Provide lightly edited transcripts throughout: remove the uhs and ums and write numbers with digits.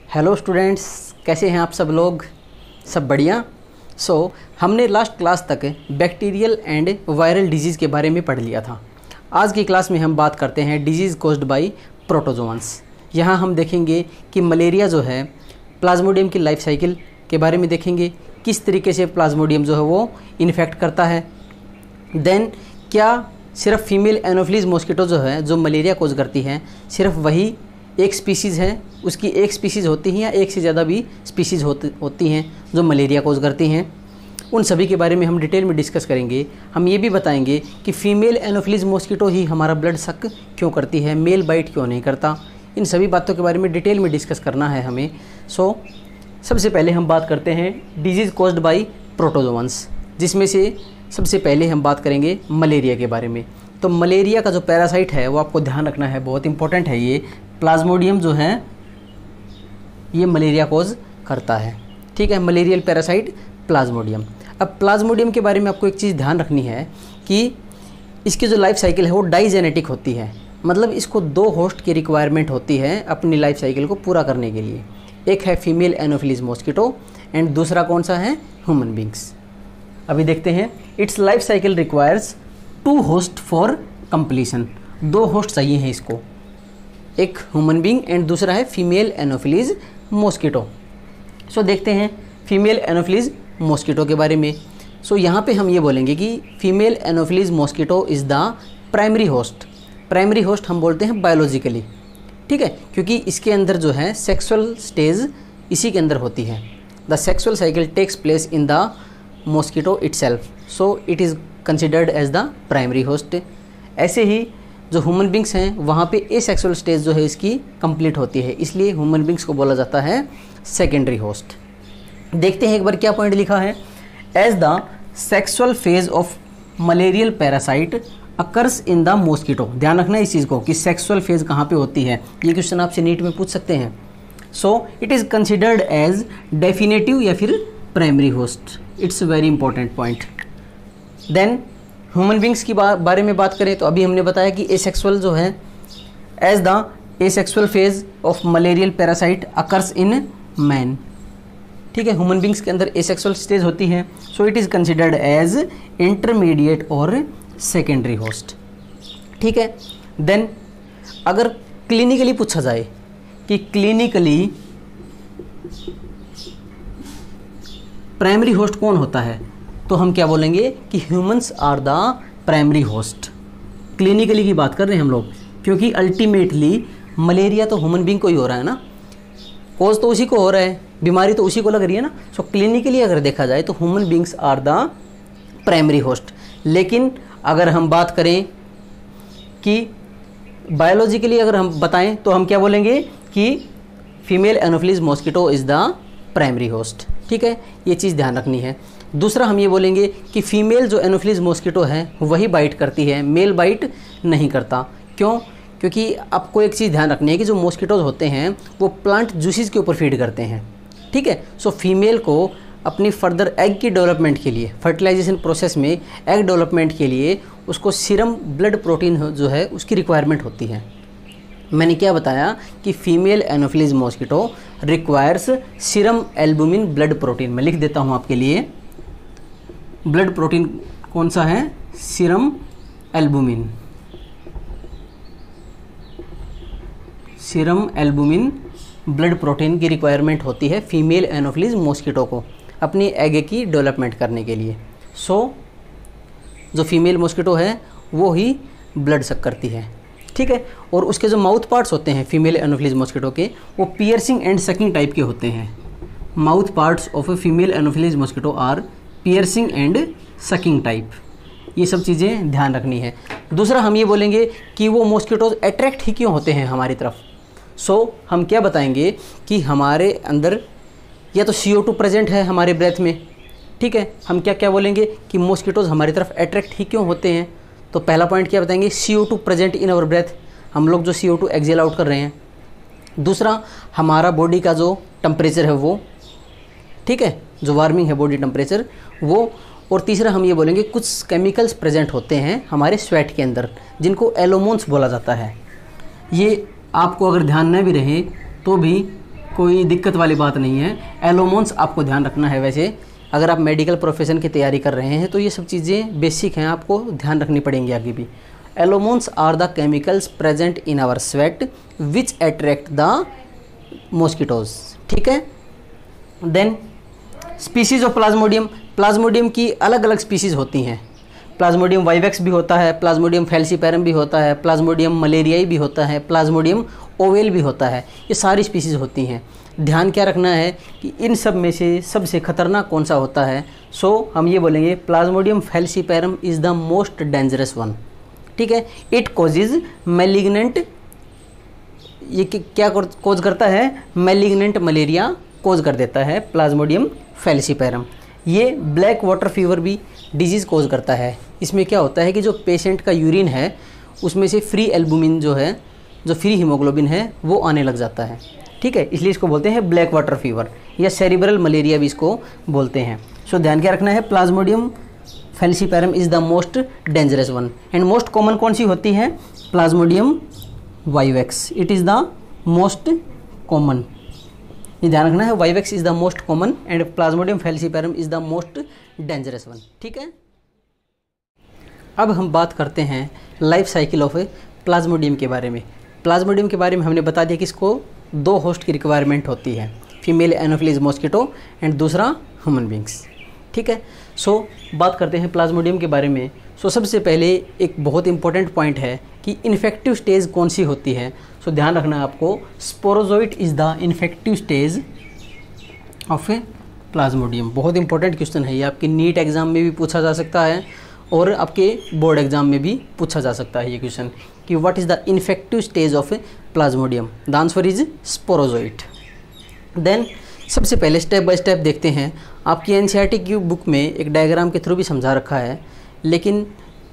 Hello students, कैसे हैं आप सब लोग? सब बढ़िया। हमने लास्ट क्लास तक बैक्टीरियल एंड वायरल डिजीज़ के बारे में पढ़ लिया था। आज की क्लास में हम बात करते हैं डिजीज़ कॉज्ड बाय प्रोटोजोअन्स। यहाँ हम देखेंगे कि मलेरिया जो है प्लाज्मोडियम की लाइफ साइकिल के बारे में देखेंगे, किस तरीके से प्लाज्मोडियम जो है वो इन्फेक्ट करता है। देन क्या सिर्फ फीमेल एनोफिलीज मॉस्किटो जो है जो मलेरिया कोज करती है, सिर्फ वही एक स्पीसीज़ है, उसकी एक स्पीसीज़ होती है या एक से ज़्यादा भी स्पीसीज़ होती हैं जो मलेरिया कोज करती हैं? उन सभी के बारे में हम डिटेल में डिस्कस करेंगे। हम ये भी बताएंगे कि फ़ीमेल एनोफिलीज मॉस्किटो ही हमारा ब्लड सक क्यों करती है, मेल बाइट क्यों नहीं करता। इन सभी बातों के बारे में डिटेल में डिस्कस करना है हमें। सबसे पहले हम बात करते हैं डिजीज़ कॉज्ड बाय प्रोटोजोअन्स, जिसमें से सबसे पहले हम बात करेंगे मलेरिया के बारे में। तो मलेरिया का जो पैरासाइट है वो आपको ध्यान रखना है, बहुत इंपॉर्टेंट है। ये प्लाज्मोडियम जो है ये मलेरिया कोज करता है, ठीक है। Malarial parasite Plasmodium. अब प्लाज्मोडियम के बारे में आपको एक चीज़ ध्यान रखनी है कि इसकी जो लाइफ साइकिल है वो डाइजेनेटिक होती है, मतलब इसको 2 होस्ट की रिक्वायरमेंट होती है अपनी लाइफ साइकिल को पूरा करने के लिए। एक है फीमेल एनोफिलीज मॉस्किटो एंड दूसरा कौन सा है, ह्यूमन बींग्स। अभी देखते हैं, it's life cycle requires 2 host for completion. 2 host चाहिए हैं इसको, एक ह्यूमन बींग एंड दूसरा है फीमेल एनोफिलीज मॉस्किटो। देखते हैं फीमेल एनोफिलीज मॉस्किटो के बारे में। यहाँ पे हम ये बोलेंगे कि female anopheles mosquito is the primary host. Primary host हम बोलते हैं बायोलॉजिकली, ठीक है, क्योंकि इसके अंदर जो है सेक्सुअल स्टेज इसी के अंदर होती है। The sexual cycle takes place in the mosquito itself, so it is considered as the primary host. ऐसे ही जो ह्यूमन बींग्स हैं वहाँ पे एसेक्सुअल स्टेज जो है इसकी कंप्लीट होती है, इसलिए ह्यूमन बींग्स को बोला जाता है सेकेंडरी होस्ट। देखते हैं एक बार क्या पॉइंट लिखा है। As the sexual phase of malarial parasite occurs in the mosquito. ध्यान रखना इस चीज़ को कि सेक्सुअल फेज कहाँ पे होती है, ये क्वेश्चन आपसे नीट में पूछ सकते हैं। It is considered as definitive या फिर primary host. It's very important point. Then human beings की बारे में बात करें तो अभी हमने बताया कि एसेक्सुअल जो है as the asexual phase of malarial parasite occurs in man, ठीक है। ह्यूमन बींग्स के अंदर एसेक्सुअल स्टेज होती है, so it is considered as intermediate और सेकेंडरी होस्ट, ठीक है। देन अगर क्लिनिकली पूछा जाए कि क्लिनिकली प्राइमरी होस्ट कौन होता है, तो हम क्या बोलेंगे कि humans are the primary host. Clinically की बात कर रहे हैं हम लोग, क्योंकि अल्टीमेटली मलेरिया तो ह्यूमन बींग को ही हो रहा है ना, कोज तो उसी को हो रहा है, बीमारी तो उसी को लग रही है ना। क्लिनिकली अगर देखा जाए तो human beings are the primary host. लेकिन अगर हम बात करें कि बायोलॉजिकली अगर हम बताएं तो हम क्या बोलेंगे कि female anopheles mosquito is the primary host, ठीक है। ये चीज़ ध्यान रखनी है। दूसरा हम ये बोलेंगे कि फीमेल जो एनोफिलीज मॉस्किटो है वही बाइट करती है, मेल बाइट नहीं करता। क्यों? क्योंकि आपको एक चीज़ ध्यान रखनी है कि जो मॉस्किटोज होते हैं वो प्लांट जूसेस के ऊपर फीड करते हैं, ठीक है। फीमेल को अपनी फर्दर एग की डेवलपमेंट के लिए, फर्टिलाइजेशन प्रोसेस में एग डेवलपमेंट के लिए उसको सीरम ब्लड प्रोटीन जो है उसकी रिक्वायरमेंट होती है। मैंने क्या बताया कि female anopheles mosquito requires serum albumin blood protein. मैं लिख देता हूँ आपके लिए, ब्लड प्रोटीन कौन सा है, serum albumin. Serum albumin blood protein की रिक्वायरमेंट होती है फीमेल एनोफिलीज मॉस्किटो को अपनी एग की डेवलपमेंट करने के लिए। जो फीमेल मॉस्किटो है वो ही ब्लड सक करती है, ठीक है। और उसके जो माउथ पार्ट्स होते हैं फीमेल एनोफिलीज मॉस्किटो के, वो पियर्सिंग एंड सकिंग टाइप के होते हैं। Mouth parts of a female anopheles mosquito are piercing and sucking type. ये सब चीज़ें ध्यान रखनी है। दूसरा हम ये बोलेंगे कि वो मॉस्किटोज अट्रैक्ट ही क्यों होते हैं हमारी तरफ। हम क्या बताएंगे कि हमारे अंदर या तो CO2 प्रेजेंट है हमारे ब्रेथ में, ठीक है। हम क्या क्या बोलेंगे कि मॉस्किटोज हमारी तरफ अट्रैक्ट ही क्यों होते हैं। तो पहला पॉइंट क्या बताएंगे, CO2 present in our breath, हम लोग जो CO2 एक्सेल आउट कर रहे हैं। दूसरा हमारा बॉडी का जो टेम्परेचर है वो, ठीक है, जो वार्मिंग है बॉडी टेम्परेचर वो। और तीसरा हम ये बोलेंगे कुछ केमिकल्स प्रेजेंट होते हैं हमारे स्वेट के अंदर जिनको एलोमोन्स बोला जाता है। ये आपको अगर ध्यान न भी रहे तो भी कोई दिक्कत वाली बात नहीं है। एलोमोन्स आपको ध्यान रखना है। वैसे अगर आप मेडिकल प्रोफेशन की तैयारी कर रहे हैं तो ये सब चीज़ें बेसिक हैं, आपको ध्यान रखनी पड़ेंगी आगे भी। Allomones are the chemicals present in our sweat which attract the mosquitoes. ठीक है। Then species of plasmodium. Plasmodium की अलग अलग स्पीसीज होती हैं। प्लाज्मोडियम वाइवेक्स भी होता है, प्लाज्मोडियम फैल्सीपैरम भी होता है, प्लाज्मोडियम मलेरियाई भी होता है, प्लाज्मोडियम ओवेल भी होता है। ये सारी स्पीसीज होती हैं। ध्यान क्या रखना है कि इन सब में से सबसे खतरनाक कौन सा होता है। सो हम ये बोलेंगे Plasmodium falciparum is the most dangerous one. ठीक है। इट कॉजेज मैलिग्नेंट, ये क्या कोज करता है, मैलिग्नेंट मलेरिया कोज कर देता है प्लाज्मोडियम फैल्सीपैरम। ये ब्लैक वाटर फीवर भी डिजीज़ कोज करता है। इसमें क्या होता है कि जो पेशेंट का यूरिन है उसमें से फ्री एल्बुमिन जो है, जो फ्री हीमोग्लोबिन है वो आने लग जाता है। ठीक है। इसलिए इसको बोलते हैं ब्लैक वाटर फीवर या सेरिब्रल मलेरिया भी इसको बोलते हैं। सो ध्यान क्या रखना है, Plasmodium falciparum is the most dangerous one. And most common कौन सी होती है, Plasmodium vivax. It is the most common. ये ध्यान रखना है, vivax is the most common and Plasmodium falciparum is the most dangerous one. ठीक है। अब हम बात करते हैं लाइफ साइकिल ऑफ प्लाज्मोडियम के बारे में। प्लाज्मोडियम के बारे में हमने बता दिया कि इसको 2 होस्ट की रिक्वायरमेंट होती है, फीमेल एनोफिलीज मॉस्किटो एंड दूसरा ह्यूमन बींग्स। ठीक है। सो बात करते हैं प्लाज्मोडियम के बारे में। सो सबसे पहले एक बहुत इंपॉर्टेंट पॉइंट है कि इन्फेक्टिव स्टेज कौन सी होती है। सो ध्यान रखना है आपको, sporozoite is the infective stage of Plasmodium. बहुत इंपॉर्टेंट क्वेश्चन है ये, आपके नीट एग्जाम में भी पूछा जा सकता है और आपके बोर्ड एग्जाम में भी पूछा जा सकता है ये क्वेश्चन कि what is the infective stage of plasmodium. The answer is sporozoite. Then सबसे पहले स्टेप बाय स्टेप देखते हैं। आपकी एनसीईआरटी की बुक में एक डायग्राम के थ्रू भी समझा रखा है, लेकिन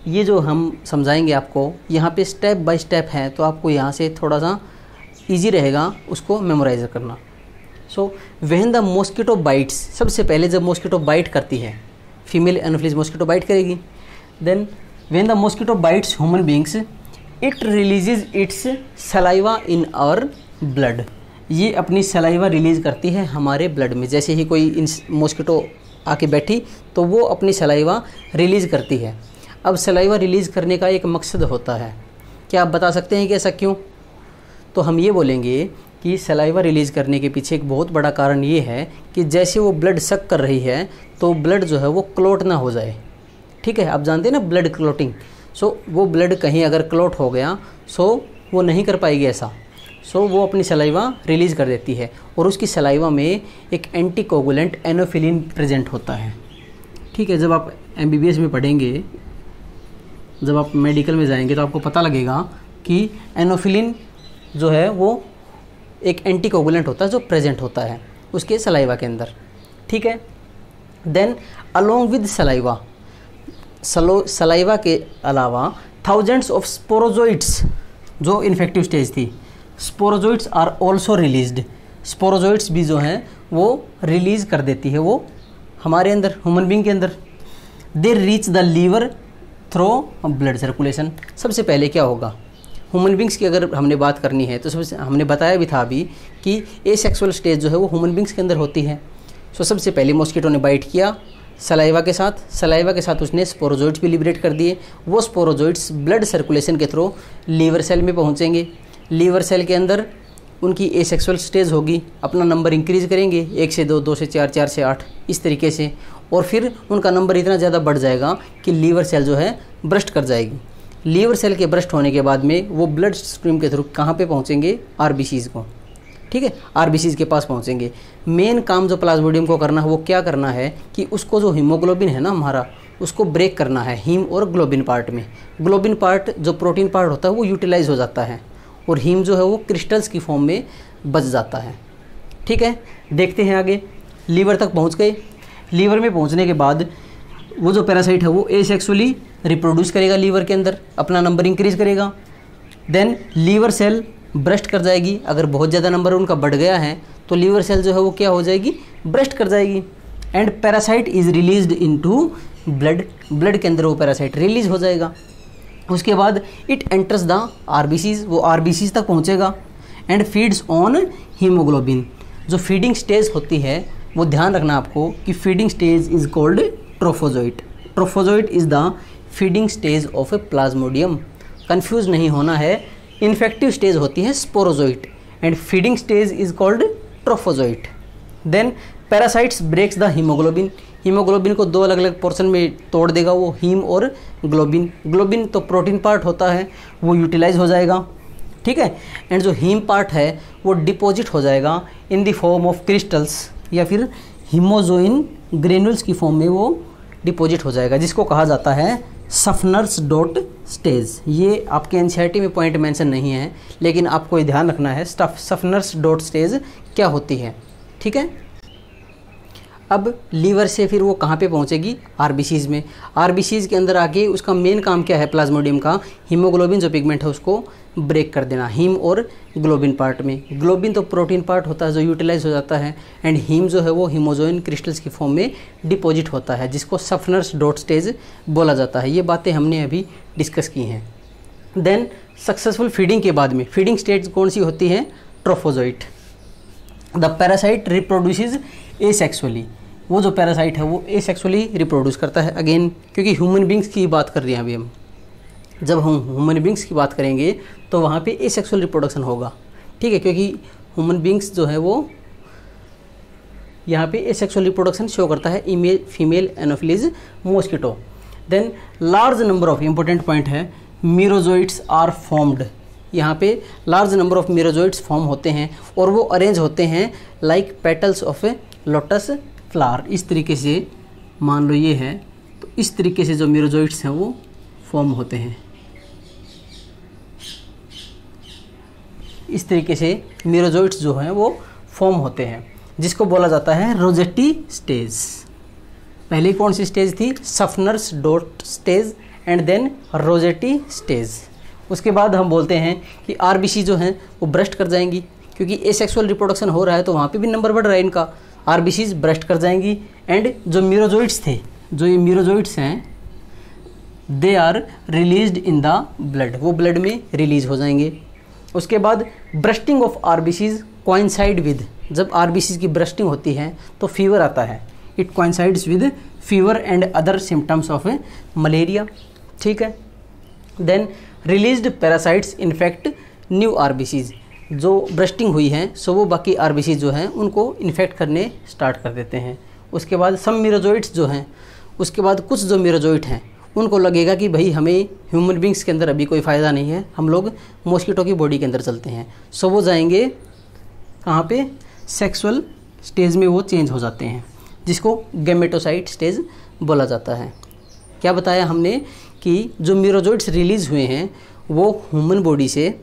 ये जो हम समझाएंगे आपको यहाँ पे स्टेप बाय स्टेप है, तो आपको यहाँ से थोड़ा सा इजी रहेगा उसको मेमोराइज करना। So when the mosquito bites, सबसे पहले जब मॉस्किटो बाइट करती है, फीमेल एनोफिलीज मॉस्किटो बाइट करेगी, then when the mosquito bites human beings it releases its saliva in our blood. ये अपनी सलाइवा रिलीज़ करती है हमारे ब्लड में। जैसे ही कोई मॉस्किटो आके बैठी तो वो अपनी सलाइवा रिलीज़ करती है। अब सलाइवा रिलीज़ करने का एक मकसद होता है, क्या आप बता सकते हैं कि ऐसा क्यों? तो हम ये बोलेंगे कि सलाइवा रिलीज़ करने के पीछे एक बहुत बड़ा कारण ये है कि जैसे वो ब्लड सक कर रही है तो ब्लड जो है वो क्लोट ना हो जाए। ठीक है। आप जानते हैं ना ब्लड क्लोटिंग। सो वो ब्लड कहीं अगर क्लोट हो गया सो वो नहीं कर पाएगी ऐसा। सो वो अपनी सलाइवा रिलीज़ कर देती है और उसकी सलाइवा में एक एंटीकोगुलेंट एनोफिलिन प्रेजेंट होता है। ठीक है। जब आप एमबीबीएस में पढ़ेंगे, जब आप मेडिकल में जाएंगे तो आपको पता लगेगा कि एनोफिलिन जो है वो एक एंटीकोगुलेंट होता है जो प्रेजेंट होता है उसके सलाइवा के अंदर। ठीक है। Then along with saliva, saliva के अलावा थाउजेंड्स ऑफ स्पोरोजोइट्स, जो इन्फेक्टिव स्टेज थी, sporozoites are also released. Sporozoites भी जो हैं वो रिलीज़ कर देती है वो हमारे अंदर, ह्यूमन बींग के अंदर। They reach the liver through blood circulation. सबसे पहले क्या होगा, ह्यूमन बींग्स की अगर हमने बात करनी है तो सबसे हमने बताया भी था अभी कि एसेक्सुअल स्टेज जो है वो ह्यूमन बींग्स के अंदर होती है। सो सबसे पहले मॉस्किटो ने बाइट किया सलाइवा के साथ उसने स्पोरोजोइट्स भी लिबरेट कर दिए। वो स्पोरोजोइट्स ब्लड सर्कुलेशन के थ्रू लीवर सेल में पहुंचेंगे। लीवर सेल के अंदर उनकी एसेक्सुअल स्टेज होगी, अपना नंबर इंक्रीज़ करेंगे 1 से 2, 2 से 4, 4 से 8 इस तरीके से, और फिर उनका नंबर इतना ज़्यादा बढ़ जाएगा कि लीवर सेल जो है ब्रस्ट कर जाएगी। लीवर सेल के ब्रस्ट होने के बाद में वो ब्लड स्ट्रीम के थ्रू कहाँ पे पहुँचेंगे, आरबीसीज़ को। ठीक है। आरबीसीज़ के पास पहुँचेंगे। मेन काम जो प्लाज्मोडियम को करना है वो क्या करना है कि उसको जो हीमोग्लोबिन है ना हमारा, उसको ब्रेक करना है हीम और ग्लोबिन पार्ट में। ग्लोबिन पार्ट जो प्रोटीन पार्ट होता है वो यूटिलाइज हो जाता है और हीम जो है वो क्रिस्टल्स की फॉर्म में बच जाता है। ठीक है। देखते हैं आगे। लीवर तक पहुंच गए। लीवर में पहुंचने के बाद वो जो पैरासाइट है वो एसेक्सुअली रिप्रोड्यूस करेगा लीवर के अंदर, अपना नंबर इंक्रीज़ करेगा। देन लीवर सेल ब्रस्ट कर जाएगी। अगर बहुत ज़्यादा नंबर उनका बढ़ गया है तो लीवर सेल जो है वो क्या हो जाएगी, ब्रस्ट कर जाएगी। And parasite is released into blood, blood के अंदर वो पैरासाइट रिलीज़ हो जाएगा। उसके बाद इट एंटर्स द आरबीसीज, वो आरबीसीज तक पहुंचेगा एंड फीड्स ऑन हीमोग्लोबिन। जो फीडिंग स्टेज होती है वो ध्यान रखना आपको कि feeding stage is called trophozoite. Trophozoite is the feeding stage of A Plasmodium. Confuse नहीं होना है, इन्फेक्टिव स्टेज होती है sporozoite and feeding stage is called trophozoite. Then parasites breaks the haemoglobin. Haemoglobin को दो अलग अलग पोर्शन में तोड़ देगा वो, हीम और ग्लोबिन। ग्लोबिन तो प्रोटीन पार्ट होता है, वो यूटिलाइज हो जाएगा, ठीक है। एंड जो हीम पार्ट है वो डिपॉजिट हो जाएगा in the form of crystals या फिर हीमोजोइन ग्रेन्यूल्स की फॉर्म में वो डिपॉजिट हो जाएगा, जिसको कहा जाता है सफनर्स डॉट स्टेज। ये आपके एनसीईआरटी में पॉइंट मेंशन नहीं है, लेकिन आपको ये ध्यान रखना है सफनर्स डॉट स्टेज क्या होती है, ठीक है। अब लीवर से फिर वो कहाँ पे पहुँचेगी, आरबीसीज़ में। आरबीसीज़ के अंदर आके उसका मेन काम क्या है प्लाज्मोडियम का, हीमोग्लोबिन जो पिगमेंट है उसको ब्रेक कर देना, हीम और ग्लोबिन पार्ट में। ग्लोबिन तो प्रोटीन पार्ट होता है जो यूटिलाइज हो जाता है, एंड हीम जो है वो हीमोजोइन क्रिस्टल्स की फॉर्म में डिपॉजिट होता है, जिसको सफनर्स डॉट स्टेज बोला जाता है। ये बातें हमने अभी डिस्कस की हैं। देन सक्सेसफुल फीडिंग के बाद में फीडिंग स्टेज कौन सी होती है, trophozoite. The parasite reproduces asexually. वो जो पैरासाइट है वो एसेक्सुअली रिप्रोड्यूस करता है, अगेन क्योंकि ह्यूमन बींग्स की बात कर रहे हैं अभी हम। जब हम ह्यूमन बींग्स की बात करेंगे तो वहाँ पे एसेक्सुअल रिप्रोडक्शन होगा, ठीक है, क्योंकि ह्यूमन बींग्स जो है वो यहाँ पे एसेक्सुअल रिप्रोडक्शन शो करता है female anopheles mosquito. Then large number of, important point है, मीरोजोइट्स आर फॉर्म्ड। यहाँ पे large number of merozoites form होते हैं और वो अरेंज होते हैं like petals of a lotus flower. इस तरीके से मान लो ये है, तो इस तरीके से जो मीरोजोइट्स हैं वो फॉर्म होते हैं। इस तरीके से मीरोजोइट्स जो हैं वो फॉर्म होते हैं, जिसको बोला जाता है रोजेटी स्टेज। पहले कौन सी स्टेज थी, Schuffner's dot stage and then rosette stage. उसके बाद हम बोलते हैं कि आरबीसी जो हैं वो ब्रस्ट कर जाएंगी, क्योंकि एसेक्सुअल रिप्रोडक्शन हो रहा है तो वहाँ पे भी नंबर बढ़ रहा है इनका। आरबीसीज ब्रस्ट कर जाएंगी एंड जो मीरोजोइट्स थे, जो ये मीरोजोइट्स हैं, they are released in the blood, वो ब्लड में रिलीज हो जाएंगे। उसके बाद bursting of RBCs coincide with, जब आरबीसीज की ब्रस्टिंग होती है तो फीवर आता है, it coincides with fever and other symptoms of malaria, ठीक है। Then released parasites infect new RBCs, जो ब्रस्टिंग हुई हैं सो वो बाकी आरबीसीज जो हैं उनको इन्फेक्ट करने स्टार्ट कर देते हैं। उसके बाद सम मीरोजोइट्स जो हैं, उसके बाद कुछ जो मीरोजोइट हैं उनको लगेगा कि भाई हमें ह्यूमन बींग्स के अंदर अभी कोई फ़ायदा नहीं है, हम लोग मॉस्किटो की बॉडी के अंदर चलते हैं। सो वो जाएंगे कहाँ पे, सेक्सुअल स्टेज में वो चेंज हो जाते हैं, जिसको गैमेटोसाइट स्टेज बोला जाता है। क्या बताया हमने कि जो मीरोजोइट्स रिलीज़ हुए हैं वो ह्यूमन बॉडी से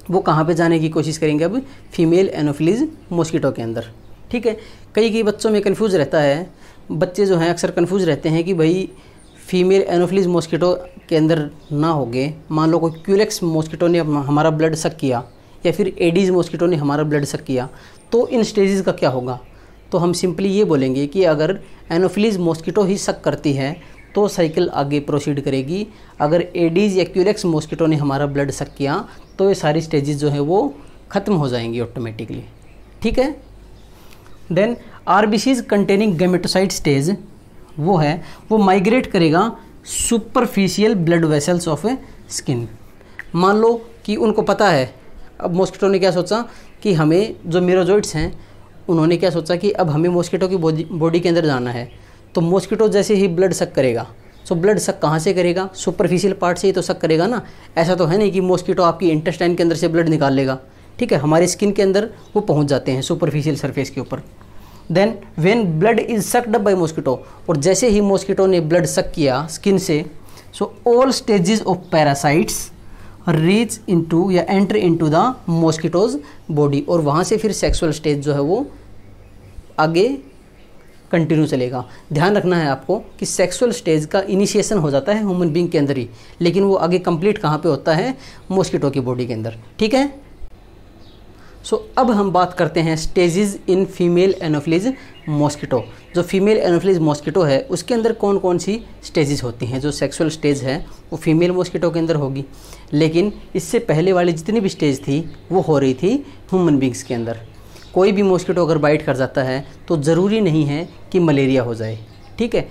वो कहाँ पे जाने की कोशिश करेंगे, अब फीमेल एनोफिलीज मॉस्किटो के अंदर, ठीक है। कई बच्चों में कन्फ्यूज़ रहता है, बच्चे जो हैं अक्सर कन्फ्यूज़ रहते हैं कि भाई फीमेल एनोफिलीज मॉस्किटो के अंदर ना हो गए, मान लो कोई क्यूलेक्स मॉस्किटो ने हमारा ब्लड सक किया या फिर एडीज़ मॉस्किटो ने हमारा ब्लड सक किया, तो इन स्टेजेस का क्या होगा। तो हम सिंपली ये बोलेंगे कि अगर एनोफिलीज मॉस्किटो ही सक करती है तो साइकिल आगे प्रोसीड करेगी, अगर एडीज़ या क्यूलेक्स मॉस्किटो ने हमारा ब्लड सक किया तो ये सारी स्टेजेस जो है वो ख़त्म हो जाएंगी ऑटोमेटिकली, ठीक है। Then RBCs containing gametocyte stage वो है, वो माइग्रेट करेगा superficial blood vessels of a skin. मान लो कि उनको पता है, अब मॉस्किटो ने क्या सोचा कि हमें जो मीरोजोइट्स हैं उन्होंने क्या सोचा कि अब हमें मॉस्किटो की बॉडी के अंदर जाना है, तो मॉस्किटो जैसे ही ब्लड सक करेगा, सो ब्लड सक कहाँ से करेगा, सुपरफिशियल पार्ट से ही तो सक करेगा ना। ऐसा तो है नहीं कि मॉस्किटो आपकी इंटेस्टाइन के अंदर से ब्लड निकाल लेगा, ठीक है, हमारे स्किन के अंदर वो पहुँच जाते हैं सुपरफिशियल सरफेस के ऊपर। Then when blood is sucked up by mosquito, और जैसे ही मॉस्किटो ने ब्लड सक किया स्किन से, so all stages of parasites reach into या enter into the mosquito's body, और वहाँ से फिर सेक्सुअल स्टेज जो है वो आगे कंटिन्यू चलेगा। ध्यान रखना है आपको कि सेक्सुअल स्टेज का इनिशिएशन हो जाता है ह्यूमन बींग के अंदर ही, लेकिन वो आगे कंप्लीट कहाँ पे होता है, मॉस्किटो की बॉडी के अंदर, ठीक है। सो अब हम बात करते हैं stages in female anopheles mosquito. जो फीमेल एनोफिलीज मॉस्किटो है उसके अंदर कौन कौन सी स्टेजेस होती हैं। जो सेक्सुअल स्टेज है वो फीमेल मॉस्किटो के अंदर होगी, लेकिन इससे पहले वाली जितनी भी स्टेज थी वो हो रही थी ह्यूमन बींग्स के अंदर। कोई भी मॉस्किटो अगर बाइट कर जाता है तो ज़रूरी नहीं है कि मलेरिया हो जाए, ठीक है।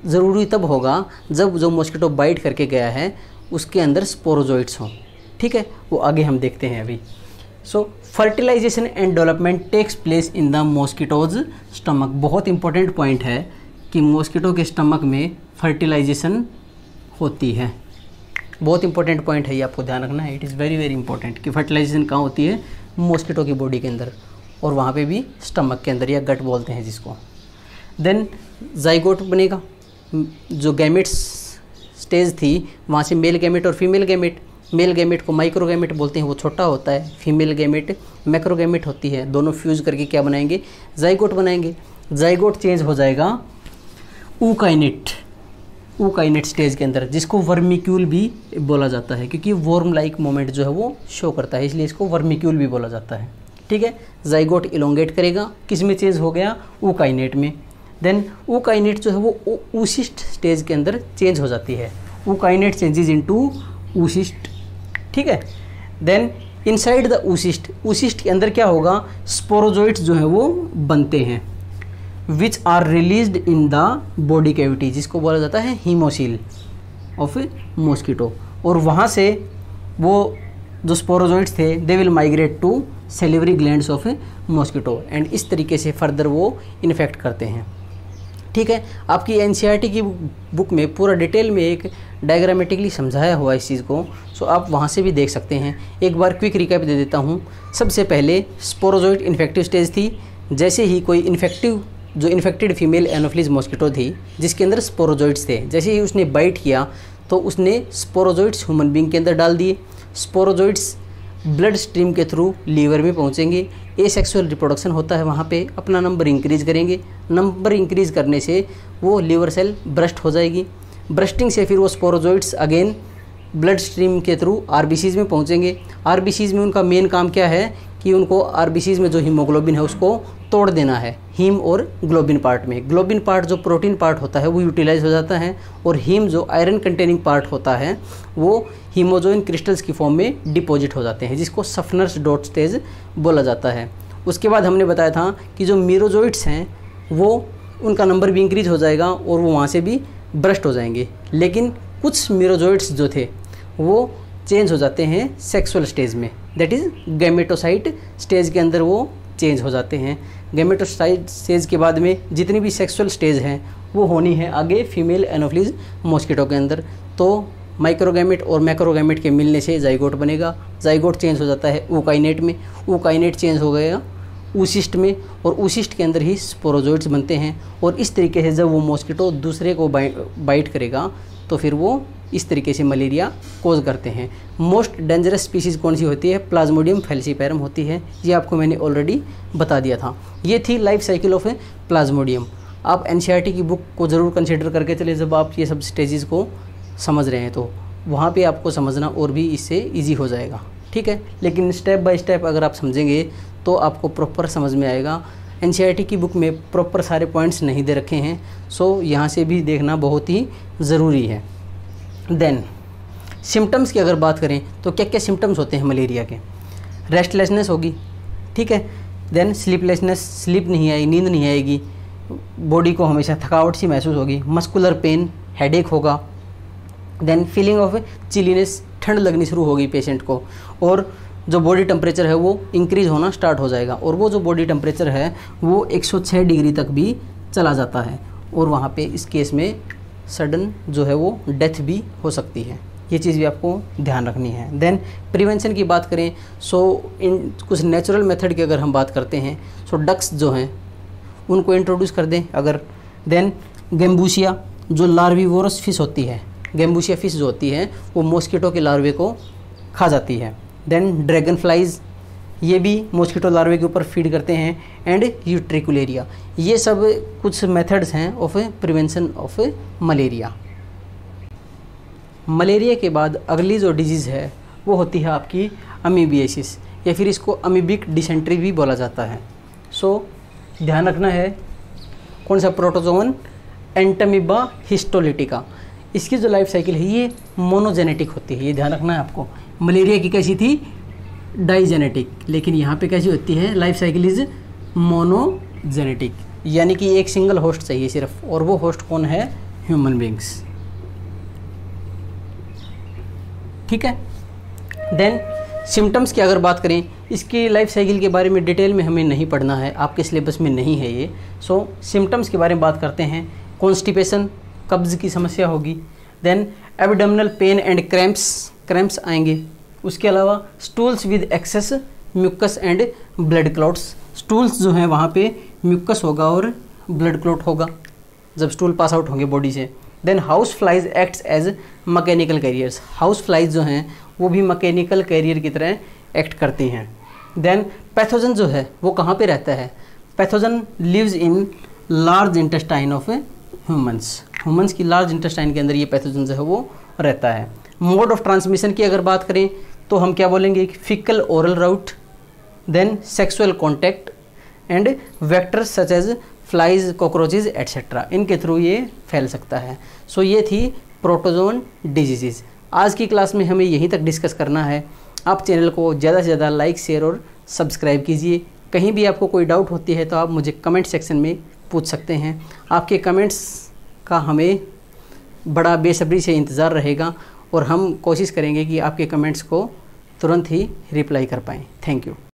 ज़रूरी तब होगा जब जो मॉस्किटो बाइट करके गया है उसके अंदर स्पोरोजोइट्स हों, ठीक है। वो आगे हम देखते हैं अभी। So fertilisation and development takes place in the mosquito's stomach. बहुत इंपॉर्टेंट पॉइंट है कि मॉस्किटो के स्टमक में फर्टिलाइजेशन होती है। बहुत इंपॉर्टेंट पॉइंट है, ये आपको ध्यान रखना है। It is very very important कि फर्टिलाइजेशन कहाँ होती है, मॉस्किटो की बॉडी के अंदर, और वहाँ पे भी स्टमक के अंदर, या गट बोलते हैं जिसको। देन जाइगोट बनेगा, जो गैमेट्स स्टेज थी वहाँ से मेल गैमेट और फीमेल गैमेट। मेल गैमेट को माइक्रोगैमेट बोलते हैं, वो छोटा होता है। फीमेल गैमेट मैक्रोगैमेट होती है। दोनों फ्यूज करके क्या बनाएंगे, जाइगोट बनाएंगे। जाइगोट चेंज हो जाएगा ऊकाइनेट स्टेज के अंदर, जिसको वर्मिक्यूल भी बोला जाता है, क्योंकि वॉर्म लाइक मोमेंट जो है वो शो करता है, इसलिए इसको वर्मिक्यूल भी बोला जाता है, ठीक है। जाइगोट इलोंगेट करेगा, किस में चेंज हो गया, ऊकाइनेट में। देन ऊकाइनेट जो है वो ऊसिस्ट स्टेज के अंदर चेंज हो जाती है। ऊकाइनेट चेंजेस इनटू ऊसिस्ट, ठीक है। देन इनसाइड द ऊसिस्ट के अंदर क्या होगा, स्पोरोजोइट्स जो है वो बनते हैं, which are released in the body cavity, जिसको बोला जाता है हीमोसील ऑफ मॉस्किटो। और वहाँ से वो जो स्पोरोजोइट्स थे they will migrate to salivary glands of mosquito, and इस तरीके से फर्दर वो इन्फेक्ट करते हैं, ठीक है। आपकी एनसीईआरटी की बुक में पूरा डिटेल में एक डायग्रामेटिकली समझाया हुआ इस चीज़ को, सो आप वहाँ से भी देख सकते हैं। एक बार क्विक रिकैप दे देता हूँ। सबसे पहले स्पोरोजोइट इन्फेक्टिव स्टेज थी। जैसे ही कोई इन्फेक्टेड फीमेल एनोफिलीज मॉस्किटो थी जिसके अंदर स्पोरोजोइट्स थे, जैसे ही उसने बाइट किया तो उसने स्पोरोजोइट्स ह्यूमन बींग के अंदर डाल दिए। स्पोरोजोइट्स ब्लड स्ट्रीम के थ्रू लीवर में पहुंचेंगे, एसेक्सुअल रिप्रोडक्शन होता है वहाँ पे, अपना नंबर इंक्रीज़ करेंगे। नंबर इंक्रीज़ करने से वो लीवर सेल ब्रस्ट हो जाएगी। ब्रस्टिंग से फिर वो स्पोरोजोइट्स अगेन ब्लड स्ट्रीम के थ्रू आरबीसीज में पहुँचेंगे। आरबीसीज में उनका मेन काम क्या है कि उनको आरबीसीज में जो हीमोग्लोबिन है उसको तोड़ देना है, हीम और ग्लोबिन पार्ट में। ग्लोबिन पार्ट जो प्रोटीन पार्ट होता है वो यूटिलाइज हो जाता है, और हीम जो आयरन कंटेनिंग पार्ट होता है वो हीमोजोइन क्रिस्टल्स की फॉर्म में डिपॉजिट हो जाते हैं, जिसको सफनर्स डॉट स्टेज बोला जाता है। उसके बाद हमने बताया था कि जो मीरोजोइट्स हैं वो उनका नंबर भी इंक्रीज हो जाएगा और वो वहाँ से भी ब्रस्ट हो जाएंगे। लेकिन कुछ मीरोजोइट्स जो थे वो चेंज हो जाते हैं सेक्सुअल स्टेज में, दैट इज़ गैमेटोसाइट स्टेज के अंदर वो चेंज हो जाते हैं। गैमेटोसाइट स्टेज के बाद में जितनी भी सेक्सुअल स्टेज हैं वो होनी है आगे फीमेल एनोफिलीज मॉस्किटो के अंदर। तो माइक्रोगैमेट और मैक्रोगैमेट के मिलने से जाइगोट बनेगा। जाइगोट चेंज हो जाता है ऊकाइनेट में, ऊकाइनेट चेंज हो गया ऊसिस्ट में, और ऊसिस्ट के अंदर ही स्पोरोजोइट्स बनते हैं। और इस तरीके से जब वो मॉस्किटो दूसरे को बाइट करेगा तो फिर वो इस तरीके से मलेरिया कोज करते हैं। मोस्ट डेंजरस स्पीसीज़ कौन सी होती है, प्लाज्मोडियम फैल्सीपैरम होती है। ये आपको मैंने ऑलरेडी बता दिया था। ये थी लाइफ साइकिल ऑफ प्लाज्मोडियम। आप एनसीईआरटी की बुक को ज़रूर कंसिडर करके चले जब आप ये सब स्टेजेस को समझ रहे हैं, तो वहाँ पे आपको समझना और भी इससे ईजी हो जाएगा, ठीक है। लेकिन स्टेप बाय स्टेप अगर आप समझेंगे तो आपको प्रॉपर समझ में आएगा। एनसीईआरटी की बुक में प्रॉपर सारे पॉइंट्स नहीं दे रखे हैं, सो यहाँ से भी देखना बहुत ही ज़रूरी है। देन सिम्टम्स की अगर बात करें तो क्या क्या सिम्टम्स होते हैं मलेरिया के। रेस्टलेसनेस होगी, ठीक है। देन स्लीपलेसनेस, स्लीप नहीं आएगी, नींद नहीं आएगी, बॉडी को हमेशा थकावट सी महसूस होगी। मस्कुलर पेन, हेडेक होगा। देन फीलिंग ऑफ चिलीनेस, ठंड लगनी शुरू होगी पेशेंट को, और जो बॉडी टेम्परेचर है वो इंक्रीज़ होना स्टार्ट हो जाएगा। और वो जो बॉडी टेम्परेचर है वो 106 डिग्री तक भी चला जाता है, और वहाँ पे इस केस में सडन जो है वो डेथ भी हो सकती है। ये चीज़ भी आपको ध्यान रखनी है। देन प्रिवेंशन की बात करें, सो इन कुछ नेचुरल मेथड की अगर हम बात करते हैं, सो डक्स जो हैं उनको इंट्रोड्यूस कर दें अगर। देन गैम्बूसिया जो लार्विवोरस फिश होती है, गैम्बूसिया फिश जो होती है वो मॉस्किटो के लार्वे को खा जाती है। देन ड्रैगन फ्लाइज, ये भी मॉस्किटो लार्वे के ऊपर फीड करते हैं। एंड यूट्रिकुलेरिया, ये सब कुछ मेथड्स हैं of prevention of malaria. Malaria के बाद अगली जो डिजीज़ है वो होती है आपकी अमीबियासिस, या फिर इसको अमीबिक डिसेंट्री भी बोला जाता है। सो ध्यान रखना है कौन सा, प्रोटोजोवन एंटमीबा हिस्टोलिटिका। इसकी जो लाइफ साइकिल है ये मोनोजेनेटिक होती है, ये ध्यान रखना है आपको। मलेरिया की कैसी थी, डाइजेनेटिक, लेकिन यहाँ पे कैसी होती है, लाइफ साइकिल इज मोनोजेनेटिक, यानी कि एक सिंगल होस्ट चाहिए सिर्फ, और वो होस्ट कौन है? Human beings. ठीक है। देन सिम्टम्स की अगर बात करें, इसकी लाइफ साइकिल के बारे में डिटेल में हमें नहीं पढ़ना है, आपके सिलेबस में नहीं है ये। सो सिम्टम्स के बारे में बात करते हैं। कॉन्स्टिपेशन, कब्ज़ की समस्या होगी। Then abdominal pain and cramps आएंगे। उसके अलावा stools with excess mucus and blood clots, stools जो हैं वहाँ पे म्यूकस होगा और ब्लड क्लॉट होगा जब स्टूल पास आउट होंगे बॉडी से। Then house flies acts as mechanical carriers, house flies जो हैं वो भी मैकेनिकल कैरियर की तरह एक्ट करती हैं। देन पैथोजन जो है वो कहाँ पे रहता है? Pathogen lives in large intestine of humans की लार्ज इंटेस्टाइन के अंदर ये पैथोजन जो है वो रहता है। मोड ऑफ ट्रांसमिशन की अगर बात करें तो हम क्या बोलेंगे? Faecal oral route, then sexual contact and vectors such as flies, cockroaches etcetera, इनके थ्रू ये फैल सकता है। सो ये थी प्रोटोजोन डिजीज़। आज की क्लास में हमें यहीं तक डिस्कस करना है। आप चैनल को ज़्यादा से ज़्यादा लाइक, शेयर और सब्सक्राइब कीजिए। कहीं भी आपको कोई डाउट होती है तो आप मुझे कमेंट सेक्शन में पूछ सकते हैं। आपके कमेंट्स का हमें बड़ा बेसब्री से इंतज़ार रहेगा और हम कोशिश करेंगे कि आपके कमेंट्स को तुरंत ही रिप्लाई कर पाएँ। Thank you.